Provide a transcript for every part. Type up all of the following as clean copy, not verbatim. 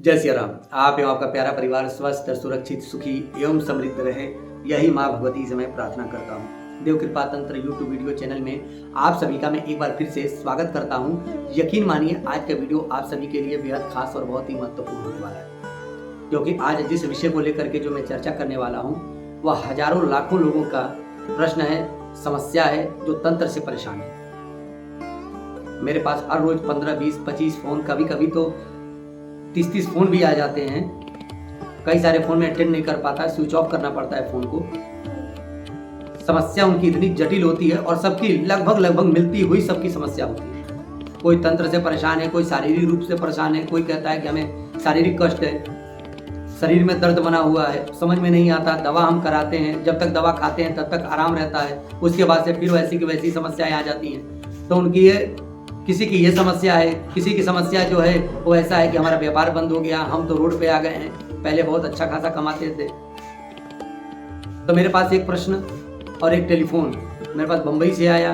जय सिया राम। आप एवं आपका प्यारा परिवार स्वस्थ सुरक्षित सुखी एवं समृद्ध रहे, यही माँ भगवती से मैं प्रार्थना करता हूँ। देव कृपा तंत्र यूट्यूब वीडियो चैनल में आप सभी का मैं एक बार फिर से स्वागत करता हूँ। यकीन मानिए आज का वीडियो आप सभी के लिए बेहद खास और बहुत ही महत्वपूर्ण होने वाला है, क्योंकि आज जिस विषय को लेकर के जो मैं चर्चा करने वाला हूँ वह हजारों लाखों लोगों का प्रश्न है, समस्या है, जो तंत्र से परेशान है। मेरे पास हर रोज 15, 20, 25 फोन, कभी कभी तो 30 फोन भी आ जाते हैं। कई सारे फोन में अटेंड नहीं कर पाता, स्विच ऑफ करना पड़ता है फोन को। समस्या उनकी इतनी जटिल होती है और सबकी लगभग मिलती हुई सबकी समस्या होती है। कोई तंत्र से परेशान है, कोई शारीरिक रूप से परेशान है, कोई कहता है कि हमें शारीरिक कष्ट है, शरीर में दर्द बना हुआ है, समझ में नहीं आता। दवा हम कराते हैं, जब तक दवा खाते हैं तब तक आराम रहता है, उसके बाद से फिर वैसी की वैसी समस्याएं आ जाती हैं। तो उनकी ये किसी की ये समस्या है, किसी की समस्या जो है वो ऐसा है कि हमारा व्यापार बंद हो गया, हम तो रोड पे आ गए हैं, पहले बहुत अच्छा खासा कमाते थे। तो मेरे पास एक प्रश्न और एक टेलीफोन मेरे पास बम्बई से आया।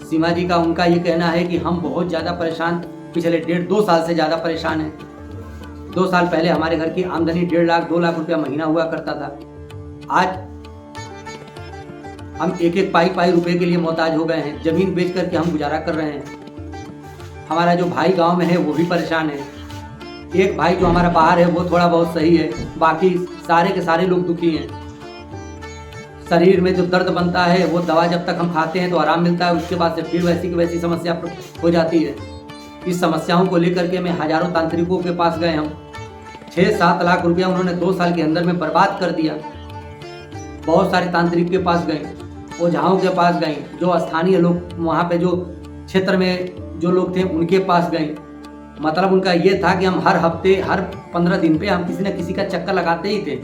सीमा जी का उनका ये कहना है कि हम बहुत ज़्यादा परेशान, पिछले 1.5-2 साल से ज़्यादा परेशान हैं। 2 साल पहले हमारे घर की आमदनी 1.5 लाख 2 लाख रुपया महीना हुआ करता था। आज हम एक पाई रुपए के लिए मोहताज हो गए हैं। जमीन बेच करके हम गुजारा कर रहे हैं। हमारा जो भाई गांव में है वो भी परेशान है। एक भाई जो हमारा बाहर है वो थोड़ा बहुत सही है, बाकी सारे के सारे लोग दुखी हैं। शरीर में जो दर्द बनता है वो दवा जब तक हम खाते हैं तो आराम मिलता है, उसके बाद से फिर वैसी की वैसी समस्या हो जाती है। इस समस्याओं को लेकर के मैं हजारों तांत्रिकों के पास गए। हम 6-7 लाख रुपया उन्होंने 2 साल के अंदर में बर्बाद कर दिया। बहुत सारे तांत्रिक के पास गए, ओझाओं के पास गए, जो स्थानीय लोग वहाँ पे जो क्षेत्र में जो लोग थे उनके पास गए। मतलब उनका ये था कि हम हर हफ्ते, हर 15 दिन पे हम किसी न किसी का चक्कर लगाते ही थे।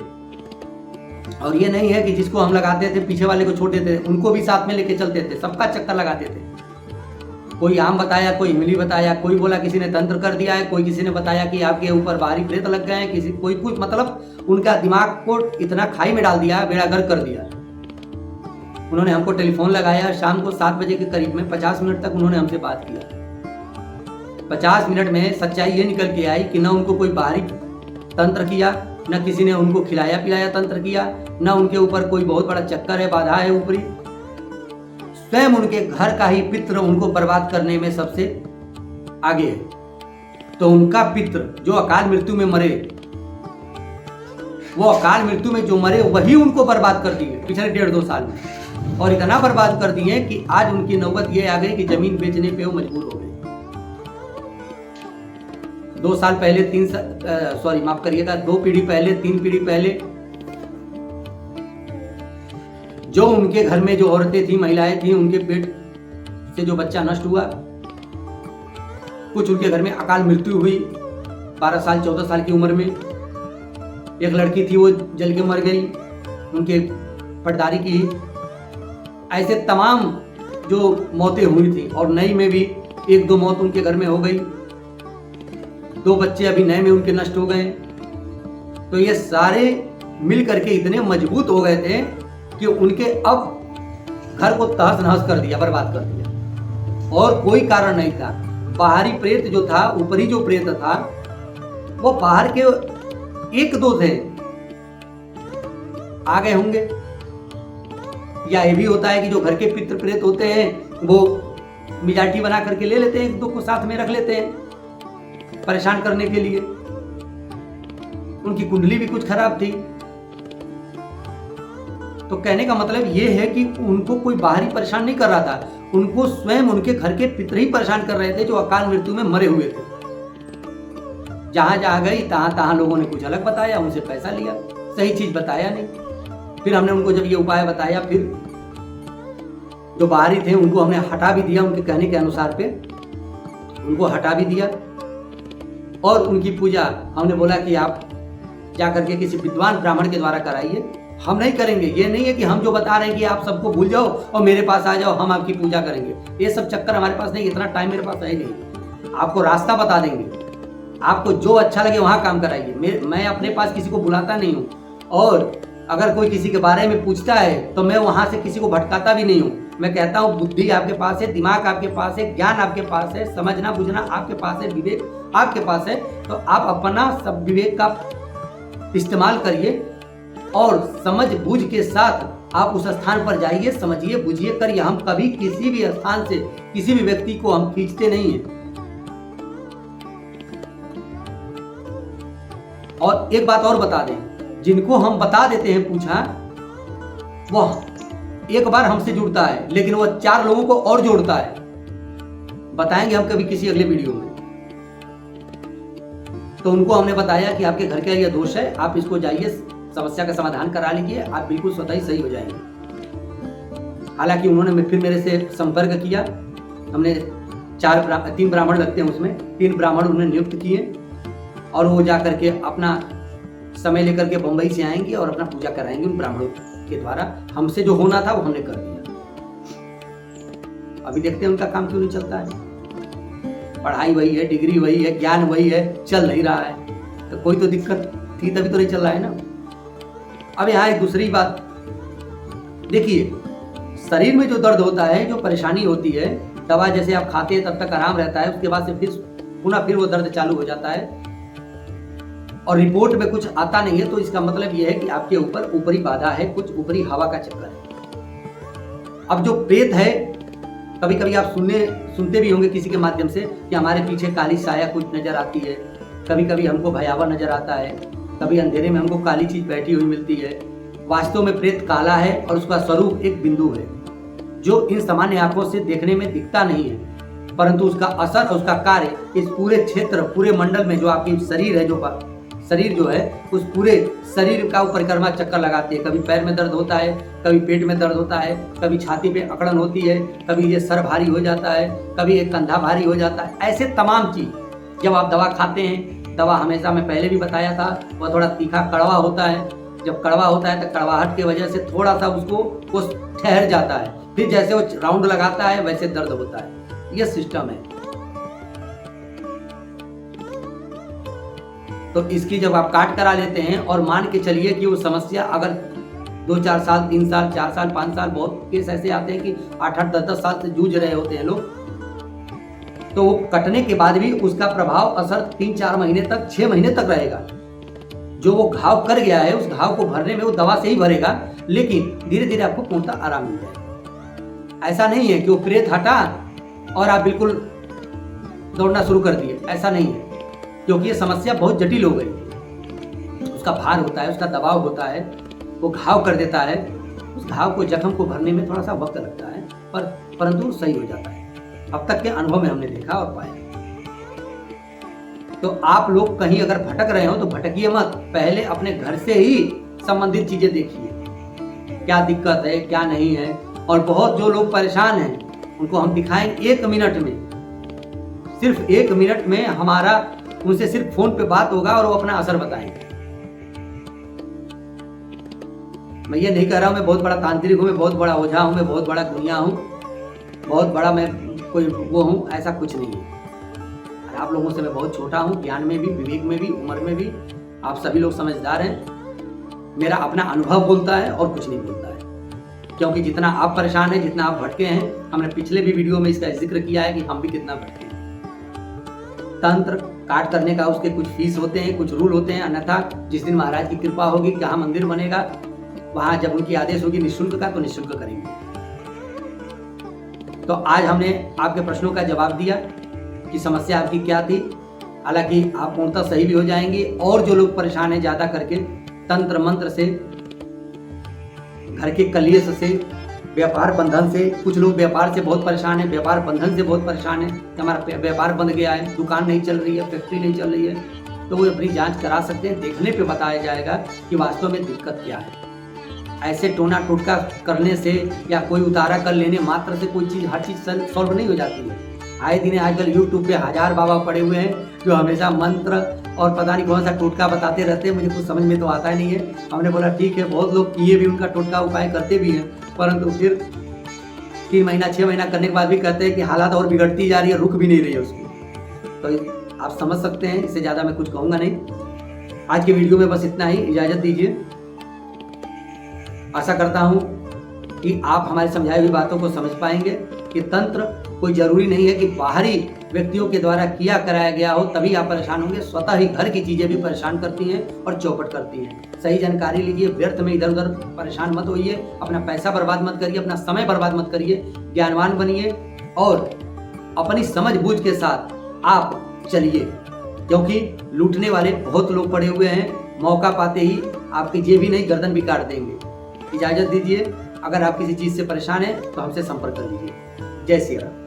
और ये नहीं है कि जिसको हम लगाते थे पीछे वाले को छोड़ देते थे, उनको भी साथ में लेके चलते थे, सबका चक्कर लगाते थे। कोई आम बताया, कोई इमली बताया, कोई बोला किसी ने तंत्र कर दिया है, कोई किसी ने बताया कि आपके ऊपर बाहरी प्रेत लग गए हैं, किसी कोई कुछ, मतलब उनका दिमाग को इतना खाई में डाल दिया, बेड़ागर कर दिया। उन्होंने हमको टेलीफोन लगाया, शाम को 7 बजे के करीब में 50 मिनट तक उन्होंने हमसे बात किया। 50 मिनट में सच्चाई ये निकल के आई कि न उनको कोई बाहरी तंत्र किया, न किसी ने उनको खिलाया पिलाया तंत्र किया, न उनके ऊपर कोई बहुत बड़ा चक्कर है, बाधा है ऊपरी। स्वयं उनके घर का ही पितृ उनको बर्बाद करने में सबसे आगे है। तो उनका पितृ जो अकाल मृत्यु में मरे, वो अकाल मृत्यु में जो मरे वही उनको बर्बाद कर दिए पिछले 1.5-2 साल में। और इतना बर्बाद कर दिए कि आज उनकी नौबत ये आ गई कि जमीन बेचने पे वो मजबूर हो गए। 2 साल पहले 2 पीढ़ी पहले, 3 पीढ़ी पहले जो उनके घर में जो औरतें थी, महिलाएं थी, उनके पेट से जो बच्चा नष्ट हुआ, कुछ उनके घर में अकाल मृत्यु हुई 12 साल 14 साल की उम्र में। एक लड़की थी वो जल के मर गई, उनके पटदारी की। ऐसे तमाम जो मौतें हुई थी, और नई में भी 1-2 मौत उनके घर में हो गई। 2 बच्चे अभी नए में उनके नष्ट हो गए। तो ये सारे मिल करके इतने मजबूत हो गए थे कि उनके अब घर को तहस नहस कर दिया, बर्बाद कर दिया। और कोई कारण नहीं था। बाहरी प्रेत जो था, ऊपरी जो प्रेत था, वो बाहर के 1-2 थे, आ गए होंगे। या ये भी होता है कि जो घर के पितृ प्रेत होते हैं वो मिजाटी बना करके ले लेते हैं, 1-2 को साथ में रख लेते हैं परेशान करने के लिए। उनकी कुंडली भी कुछ खराब थी। तो कहने का मतलब ये है कि उनको कोई बाहरी परेशान नहीं कर रहा था, उनको स्वयं उनके घर के पितृ ही परेशान कर रहे थे, जो अकाल मृत्यु में मरे हुए थे। जहां गई तहां लोगों ने कुछ अलग बताया, उनसे पैसा लिया, सही चीज बताया नहीं। फिर हमने उनको जब ये उपाय बताया, फिर जो बाहरी थे उनको हमने हटा भी दिया, उनके कहने के अनुसार पे उनको हटा भी दिया। और उनकी पूजा हमने बोला कि आप जा करके किसी विद्वान ब्राह्मण के द्वारा कराइए, हम नहीं करेंगे। ये नहीं है कि हम जो बता रहे हैं कि आप सबको भूल जाओ और मेरे पास आ जाओ, हम आपकी पूजा करेंगे, ये सब चक्कर हमारे पास नहीं, इतना टाइम मेरे पास है नहीं। आपको रास्ता बता देंगे, आपको जो अच्छा लगे वहाँ काम कराइए। मैं अपने पास किसी को बुलाता नहीं हूँ, और अगर कोई किसी के बारे में पूछता है तो मैं वहाँ से किसी को भटकाता भी नहीं हूँ। मैं कहता हूँ बुद्धि आपके पास है, दिमाग आपके पास है, ज्ञान आपके पास है, समझना बुझना आपके पास है, विवेक आपके पास है, तो आप अपना सब विवेक का इस्तेमाल करिए और समझ बूझ के साथ आप उस स्थान पर जाइए, समझिए बुझिए करिए। हम कभी किसी भी स्थान से किसी भी व्यक्ति को हम खींचते नहीं हैं। और एक बात और बता दें, जिनको हम बता देते हैं पूछा, वह एक बार हमसे जुड़ता है लेकिन वह 4 लोगों को और जोड़ता है। बताएंगे हम कभी किसी अगले वीडियो में। तो उनको हमने बताया कि आपके घर का यह दोष है, आप इसको जाइए समस्या का समाधान करा लीजिए, आप बिल्कुल स्वतः ही सही हो जाएंगे। हालांकि उन्होंने फिर मेरे से संपर्क किया। हमने 3 ब्राह्मण लगते हैं उसमें, 3 ब्राह्मण उन्होंने नियुक्त किए और वो जा करके अपना समय लेकर के बंबई से आएंगे और अपना पूजा कराएंगे उन ब्राह्मणों के द्वारा। हमसे जो होना था वो हमने कर दिया। अभी देखते हैं उनका काम क्यों नहीं चलता है। पढ़ाई वही है, डिग्री वही है, ज्ञान वही है, चल नहीं रहा है। तो कोई तो दिक्कत थी तभी तो नहीं चल रहा है ना। अब यहाँ एक दूसरी बात देखिए, शरीर में जो दर्द होता है, जो परेशानी होती है, दवा जैसे आप खाते हैं तब तक आराम रहता है, उसके बाद से फिर वो दर्द चालू हो जाता है और रिपोर्ट में कुछ आता नहीं है, तो इसका मतलब यह है कि आपके ऊपर ऊपरी बाधा है, कुछ ऊपरी हवा का चक्कर है। अब जो प्रेत है, कभी कभी आप सुनते भी होंगे किसी के माध्यम से कि हमारे पीछे काली साया कुछ नजर आती है, कभी कभी हमको भयावह नजर आता है, कभी अंधेरे में हमको काली चीज बैठी हुई मिलती है। वास्तव में प्रेत काला है और उसका स्वरूप एक बिंदु है जो इन सामान्य आंखों से देखने में दिखता नहीं है, परंतु उसका असर और उसका कार्य इस पूरे क्षेत्र, पूरे मंडल में जो आपकी शरीर है, शरीर जो है उस पूरे शरीर का परिक्रमा चक्कर लगाती है। कभी पैर में दर्द होता है, कभी पेट में दर्द होता है, कभी छाती पे अकड़न होती है, कभी ये सर भारी हो जाता है, कभी एक कंधा भारी हो जाता है। ऐसे तमाम चीज जब आप दवा खाते हैं, दवा हमेशा मैं पहले भी बताया था वह थोड़ा तीखा कड़वा होता है। जब कड़वा होता है तो कड़वाहट की वजह से थोड़ा सा वो ठहर जाता है, फिर जैसे वो राउंड लगाता है वैसे दर्द होता है। यह सिस्टम है। तो इसकी जब आप काट करा लेते हैं और मान के चलिए कि वो समस्या अगर 2-4 साल, 3 साल, 4 साल, 5 साल, बहुत केस ऐसे आते हैं कि 8-8, 10-10 साल से जूझ रहे होते हैं लोग, तो वो कटने के बाद भी उसका प्रभाव असर 3-4 महीने तक, 6 महीने तक रहेगा। जो वो घाव कर गया है उस घाव को भरने में वो दवा से ही भरेगा, लेकिन धीरे धीरे आपको पूर्णतः आराम मिल जाएगा। ऐसा नहीं है कि वो प्रेत हटा और आप बिल्कुल दौड़ना शुरू कर दिए, ऐसा नहीं है, क्योंकि ये समस्या बहुत जटिल हो गई। उसका भार होता है, उसका दबाव होता है, वो घाव कर देता है। उस घाव को, जख्म को भरने में थोड़ा सा वक्त लगता है, परंतु सही हो जाता है। अब तक के अनुभव में हमने देखा और पाया। तो आप लोग कहीं अगर भटक रहे हो तो भटकिए मत, पहले अपने घर से ही संबंधित चीजें देखिए, क्या दिक्कत है क्या नहीं है। और बहुत जो लोग परेशान हैं उनको हम दिखाएंगे 1 मिनट में, सिर्फ 1 मिनट में हमारा उनसे सिर्फ फोन पे बात होगा और वो अपना असर बताएंगे। मैं ये नहीं कह रहा हूं मैं बहुत बड़ा तांत्रिक हूं, मैं बहुत बड़ा ओझा हूं, मैं बहुत बड़ा गुनिया हूं, बहुत बड़ा मैं कोई वो हूं, ऐसा कुछ नहीं है। आप लोगों से मैं बहुत छोटा हूं, ज्ञान में भी, विवेक में भी, उम्र में भी। आप सभी लोग समझदार हैं। मेरा अपना अनुभव बोलता है और कुछ नहीं बोलता है, क्योंकि जितना आप परेशान हैं, जितना आप भटके हैं, हमने पिछले भी वीडियो में इसका जिक्र किया है कि हम भी कितना भटके हैं। तंत्र काट करने का उसके कुछ फीस होते हैं, कुछ रूल होते हैं, अन्यथा जिस दिन महाराज की कृपा होगी, कहाँ मंदिर बनेगा, वहां जब उनकी आदेश होगी निःशुल्क का, तो निःशुल्क करेंगे। तो आज हमने आपके प्रश्नों का जवाब दिया कि समस्या आपकी क्या थी। हालांकि आप पूर्णतः सही भी हो जाएंगे। और जो लोग परेशान हैं ज्यादा करके तंत्र मंत्र से, घर के कलेश से, व्यापार बंधन से, कुछ लोग व्यापार से बहुत परेशान हैं, व्यापार बंधन से बहुत परेशान है, हमारा व्यापार बंद गया है, दुकान नहीं चल रही है, फैक्ट्री नहीं चल रही है, तो वो अपनी जांच करा सकते हैं। देखने पे बताया जाएगा कि वास्तव में दिक्कत क्या है। ऐसे टोना टोटका करने से या कोई उतारा कर लेने मात्र से कोई चीज़, हर चीज़ सॉल्व नहीं हो जाती है। आए दिन आजकल यूट्यूब पे 1000 बाबा पड़े हुए हैं जो हमेशा मंत्र और पता नहीं कौन सा टोटका बताते रहते हैं। मुझे कुछ समझ में तो आता ही नहीं है। हमने बोला ठीक है, बहुत लोग किए भी, उनका टोटका उपाय करते भी हैं, परंतु फिर 3 महीना 6 महीना करने के बाद भी कहते हैं कि हालात और बिगड़ती जा रही है, रुक भी नहीं रही है उसकी। तो आप समझ सकते हैं, इससे ज़्यादा मैं कुछ कहूँगा नहीं। आज के वीडियो में बस इतना ही, इजाज़त दीजिए। आशा करता हूँ कि आप हमारी समझाई हुई बातों को समझ पाएंगे कि तंत्र कोई जरूरी नहीं है कि बाहरी व्यक्तियों के द्वारा किया कराया गया हो तभी आप परेशान होंगे। स्वतः ही घर की चीजें भी परेशान करती हैं और चौपट करती हैं। सही जानकारी लीजिए, व्यर्थ में इधर उधर परेशान मत होइए, अपना पैसा बर्बाद मत करिए, अपना समय बर्बाद मत करिए, ज्ञानवान बनिए और अपनी समझ बूझ के साथ आप चलिए, क्योंकि लूटने वाले बहुत लोग पड़े हुए हैं। मौका पाते ही आपकी जेब ही नहीं गर्दन भी काट देंगे। इजाजत दीजिए। अगर आप किसी चीज से परेशान हैं तो हमसे संपर्क कर लीजिए। जय श्री राम।